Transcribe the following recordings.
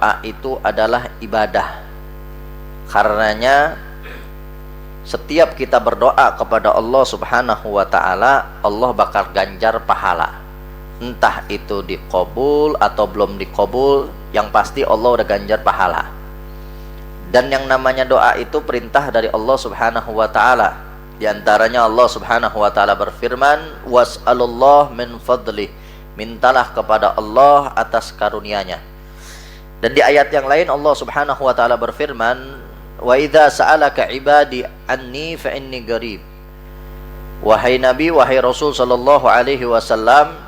doa itu adalah ibadah. Karenanya setiap kita berdoa kepada Allah Subhanahu wa ta'ala, Allah bakal ganjar pahala. Entah itu dikabul atau belum dikabul, yang pasti Allah udah ganjar pahala. Dan yang namanya doa itu perintah dari Allah Subhanahu wa ta'ala. Di antaranya Allah Subhanahu wa ta'ala berfirman, was'alullah min fadlih, mintalah kepada Allah atas karunia-Nya. Dan di ayat yang lain Allah Subhanahu wa ta'ala berfirman, wa idza sa'alaka ibadi anni fa inni qarib. Wahai Nabi, wahai Rasul sallallahu alaihi wasallam,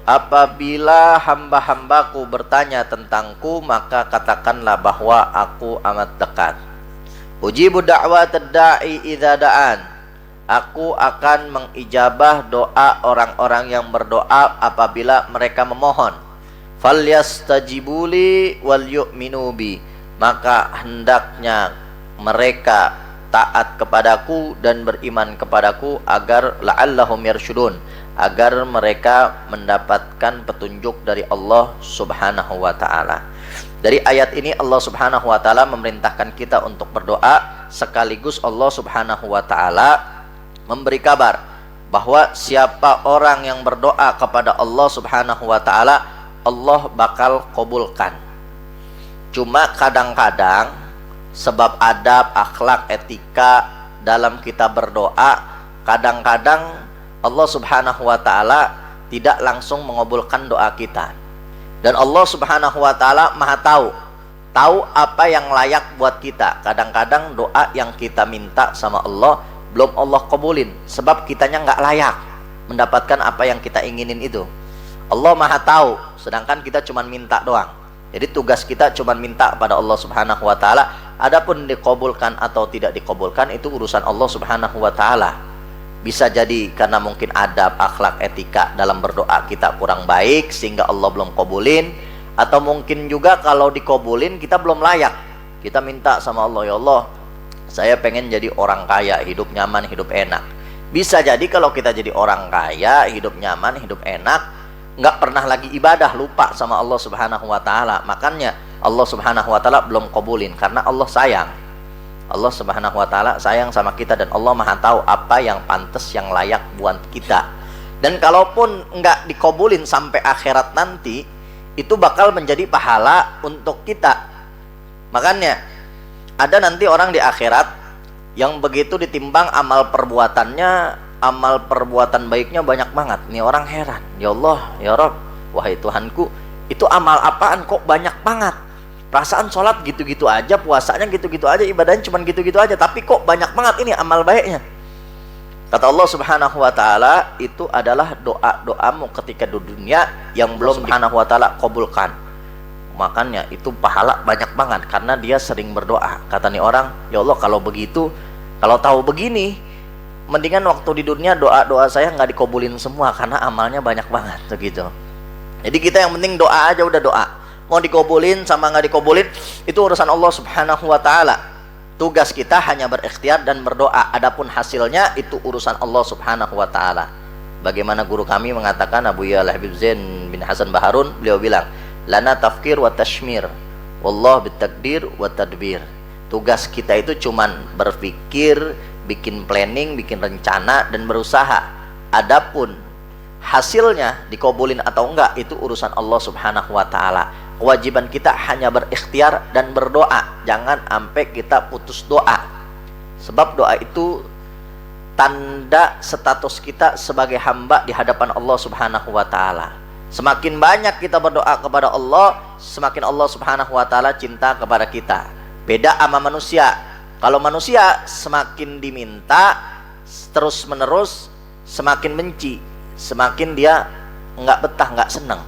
apabila hamba-hambaku bertanya tentangku, maka katakanlah bahwa aku amat dekat. Ujibu da'watad da'i idza da'an. Aku akan mengijabah doa orang-orang yang berdoa apabila mereka memohon. Falyastajibuli wal yu'minu bi. Maka hendaknya mereka taat kepadaku dan beriman kepadaku agar la'allahum yarsyudun, agar mereka mendapatkan petunjuk dari Allah Subhanahu wa ta'ala. Dari ayat ini Allah Subhanahu wa ta'ala memerintahkan kita untuk berdoa, sekaligus Allah Subhanahu wa ta'ala memberi kabar bahwa siapa orang yang berdoa kepada Allah Subhanahu wa ta'ala, Allah bakal kabulkan. Cuma kadang-kadang sebab adab, akhlak, etika dalam kita berdoa, kadang-kadang Allah Subhanahu wa ta'ala tidak langsung mengabulkan doa kita. Dan Allah Subhanahu wa ta'ala maha tahu apa yang layak buat kita. Kadang-kadang doa yang kita minta sama Allah belum Allah kabulin, sebab kitanya nggak layak mendapatkan apa yang kita inginin itu. Allah maha tahu, sedangkan kita cuma minta doang. Jadi tugas kita cuma minta pada Allah Subhanahu wa ta'ala. Adapun dikabulkan atau tidak dikabulkan itu urusan Allah Subhanahu wa ta'ala. Bisa jadi karena mungkin adab, akhlak, etika dalam berdoa kita kurang baik sehingga Allah belum kabulin. Atau mungkin juga kalau dikabulin kita belum layak. Kita minta sama Allah, ya Allah, saya pengen jadi orang kaya, hidup nyaman, hidup enak. Bisa jadi kalau kita jadi orang kaya, hidup nyaman, hidup enak, nggak pernah lagi ibadah, lupa sama Allah Subhanahu wa ta'ala. Makanya Allah Subhanahu wa ta'ala belum kabulin, karena Allah sayang. Allah Subhanahu wa ta'ala sayang sama kita, dan Allah maha tahu apa yang pantas, yang layak buat kita. Dan kalaupun nggak dikabulin sampai akhirat nanti, itu bakal menjadi pahala untuk kita. Makanya ada nanti orang di akhirat yang begitu ditimbang amal perbuatannya, amal perbuatan baiknya banyak banget. Nih orang heran, ya Allah, ya Rabb, wahai Tuhanku, itu amal apaan kok banyak banget? Perasaan sholat gitu-gitu aja, puasanya gitu-gitu aja, ibadahnya cuma gitu-gitu aja, tapi kok banyak banget ini amal baiknya. Kata Allah Subhanahu wa ta'ala, itu adalah doa-doamu ketika di dunia yang belum Subhanahu wa ta'ala kabulkan. Makanya itu pahala banyak banget karena dia sering berdoa. Kata nih orang, ya Allah, kalau begitu, kalau tahu begini, mendingan waktu di dunia doa-doa saya nggak dikabulin semua karena amalnya banyak banget begitu. Jadi kita yang penting doa aja, udah doa. Mau dikabulin sama nggak dikabulin itu urusan Allah Subhanahu wa ta'ala. Tugas kita hanya berikhtiar dan berdoa. Adapun hasilnya itu urusan Allah Subhanahu wa ta'ala. Bagaimana guru kami mengatakan, Abu Ya'la Habib Zain bin Hasan Baharun, beliau bilang, lana tafkir wa tashmir, wallah bitakdir wa tadbir. Tugas kita itu cuman berpikir, bikin planning, bikin rencana, dan berusaha. Adapun hasilnya dikabulin atau enggak itu urusan Allah Subhanahu wa ta'ala. Kewajiban kita hanya berikhtiar dan berdoa. Jangan sampai kita putus doa, sebab doa itu tanda status kita sebagai hamba di hadapan Allah Subhanahu wa ta'ala. Semakin banyak kita berdoa kepada Allah, semakin Allah Subhanahu wa ta'ala cinta kepada kita. Beda sama manusia. Kalau manusia semakin diminta terus menerus, semakin benci, semakin dia nggak betah, nggak senang.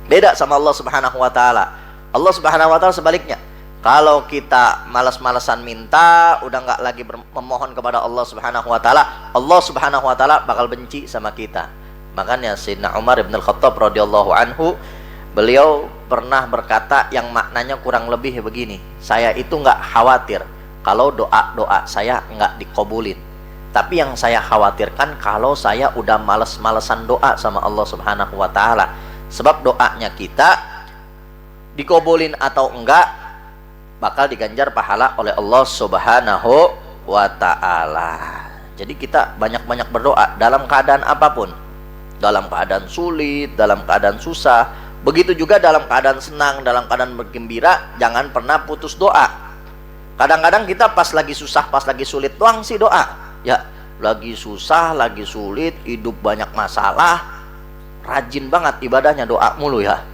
Beda sama Allah Subhanahu wa ta'ala. Allah Subhanahu wa ta'ala sebaliknya. Kalau kita malas-malasan minta, udah nggak lagi memohon kepada Allah Subhanahu wa ta'ala, Allah Subhanahu wa ta'ala bakal benci sama kita. Makanya Sayyidina Umar ibn al-Khattab radhiyallahu anhu, beliau pernah berkata yang maknanya kurang lebih begini, saya itu nggak khawatir kalau doa-doa saya nggak dikabulin, tapi yang saya khawatirkan kalau saya udah males-malesan doa sama Allah Subhanahu wa ta'ala. Sebab doanya kita dikabulin atau enggak, bakal diganjar pahala oleh Allah Subhanahu wa ta'ala. Jadi kita banyak-banyak berdoa dalam keadaan apapun, dalam keadaan sulit, dalam keadaan susah, begitu juga dalam keadaan senang, dalam keadaan bergembira. Jangan pernah putus doa. Kadang-kadang kita pas lagi susah, pas lagi sulit doang sih doa ya. Lagi susah, lagi sulit, hidup banyak masalah, rajin banget ibadahnya, doa mulu ya.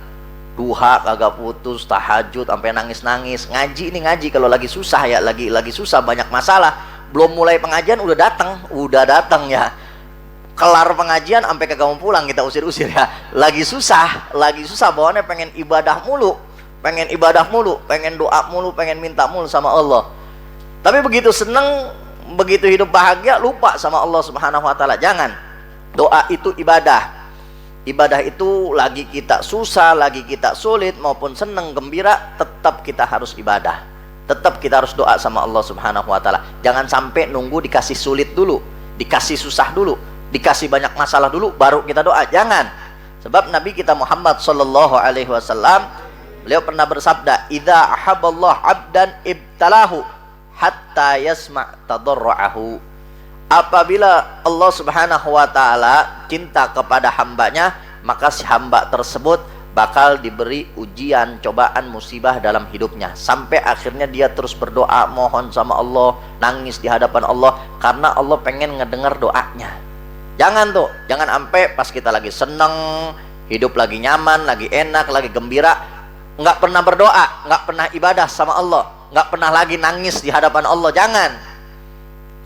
Duha kagak putus, tahajud sampai nangis-nangis. Ngaji ini ngaji kalau lagi susah ya, lagi susah banyak masalah, belum mulai pengajian udah datang ya. Kelar pengajian sampai kagak mau pulang, kita usir-usir ya. Lagi susah bawaannya pengen ibadah mulu, pengen doa mulu, pengen minta mulu sama Allah. Tapi begitu seneng, begitu hidup bahagia, lupa sama Allah Subhanahu wa ta'ala. Jangan. Doa itu ibadah. Ibadah itu lagi kita susah, lagi kita sulit, maupun seneng, gembira, tetap kita harus ibadah. Tetap kita harus doa sama Allah Subhanahu wa ta'ala. Jangan sampai nunggu dikasih sulit dulu, dikasih susah dulu, dikasih banyak masalah dulu, baru kita doa. Jangan. Sebab Nabi kita Muhammad sallallahu alaihi wasallam, beliau pernah bersabda, "Idza ahabballah 'abdan ibtalahu hatta yasma' tadarru'ahu." Apabila Allah Subhanahu wa ta'ala cinta kepada hambanya, maka si hamba tersebut bakal diberi ujian, cobaan, musibah dalam hidupnya, sampai akhirnya dia terus berdoa, mohon sama Allah, nangis di hadapan Allah, karena Allah pengen ngedengar doanya. Jangan sampai pas kita lagi seneng, hidup lagi nyaman, lagi enak, lagi gembira, nggak pernah berdoa, nggak pernah ibadah sama Allah, nggak pernah lagi nangis di hadapan Allah. Jangan.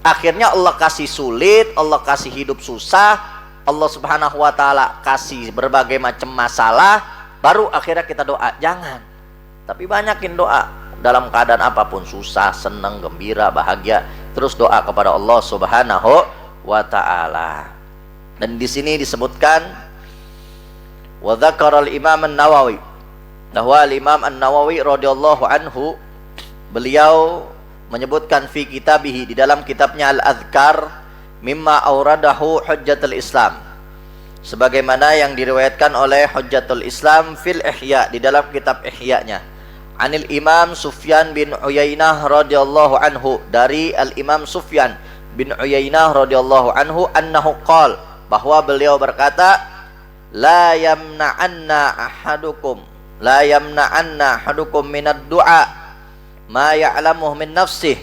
Akhirnya Allah kasih sulit, Allah kasih hidup susah, Allah Subhanahu wa ta'ala kasih berbagai macam masalah, baru akhirnya kita doa. Jangan. Tapi banyakin doa dalam keadaan apapun, susah, senang, gembira, bahagia, terus doa kepada Allah Subhanahu wa ta'ala. Dan di sini disebutkan wa dzakara al-Imam An-Nawawi, bahwa Imam An-Nawawi radhiyallahu anhu, beliau menyebutkan fi kitabihi, di dalam kitabnya Al-Adhkar, mimma auradahu Hujjatul Islam, sebagaimana yang diriwayatkan oleh Hujjatul Islam fil Ihya, di dalam kitab Ihya-nya, anil Imam Sufyan bin Uyainah radhiyallahu anhu, dari Al-Imam Sufyan bin Uyainah radhiyallahu anhu, annahu qala, bahwa beliau berkata, la yamna'anna ahadukum minad du'a ma ya'lamuh min nafsih.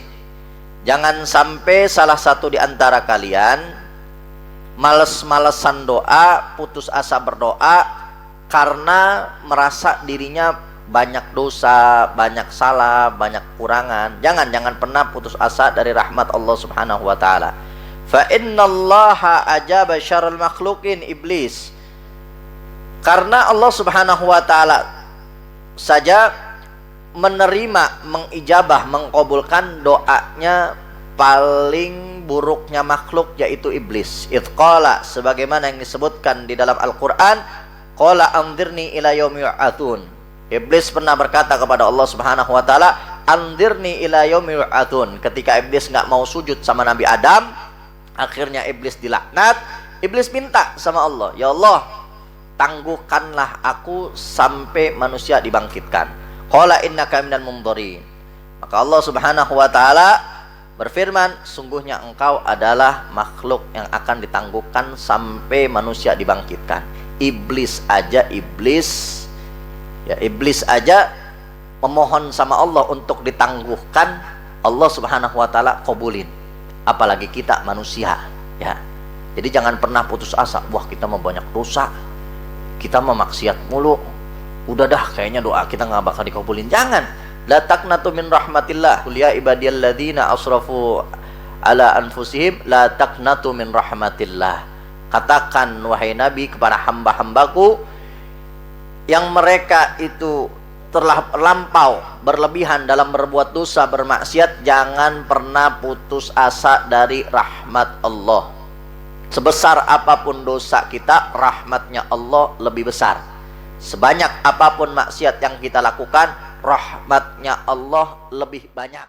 Jangan sampai salah satu di antara kalian males-malesan doa, putus asa berdoa karena merasa dirinya banyak dosa, banyak salah, banyak kurangan. Jangan pernah putus asa dari rahmat Allah Subhanahu wa ta'ala. Fa innallaha ajaba syarrul makhluqin iblis. Karena Allah Subhanahu wa ta'ala saja menerima, mengijabah, mengkabulkan doanya paling buruknya makhluk, yaitu iblis. Idh qala, sebagaimana yang disebutkan di dalam Al-Quran, qala anzirni ila yaumi yub'atsun. Iblis pernah berkata kepada Allah Subhanahu wa ta'ala, anzirni ila yaumi yub'atsun. Ketika iblis nggak mau sujud sama Nabi Adam, akhirnya iblis dilaknat. Iblis minta sama Allah, ya Allah, tangguhkanlah aku sampai manusia dibangkitkan. Qala innaka minal mundharin. Maka Allah Subhanahu wa ta'ala berfirman, sungguhnya engkau adalah makhluk yang akan ditangguhkan sampai manusia dibangkitkan. Iblis aja memohon sama Allah untuk ditangguhkan, Allah Subhanahu wa ta'ala kabulin, apalagi kita manusia ya. Jadi jangan pernah putus asa, wah kita mau banyak dosa, kita mau maksiat mulu, udah dah kayaknya doa kita nggak bakal dikabulin. Jangan. La taqnatu min rahmatillah, qul ya ibadiyalladzina asrafu ala anfusihim la taqnatu min rahmatillah. Katakan wahai Nabi kepada hamba-hambaku yang mereka itu terlampau berlebihan dalam berbuat dosa, bermaksiat, jangan pernah putus asa dari rahmat Allah. Sebesar apapun dosa kita, rahmatnya Allah lebih besar. Sebanyak apapun maksiat yang kita lakukan, rahmatnya Allah lebih banyak.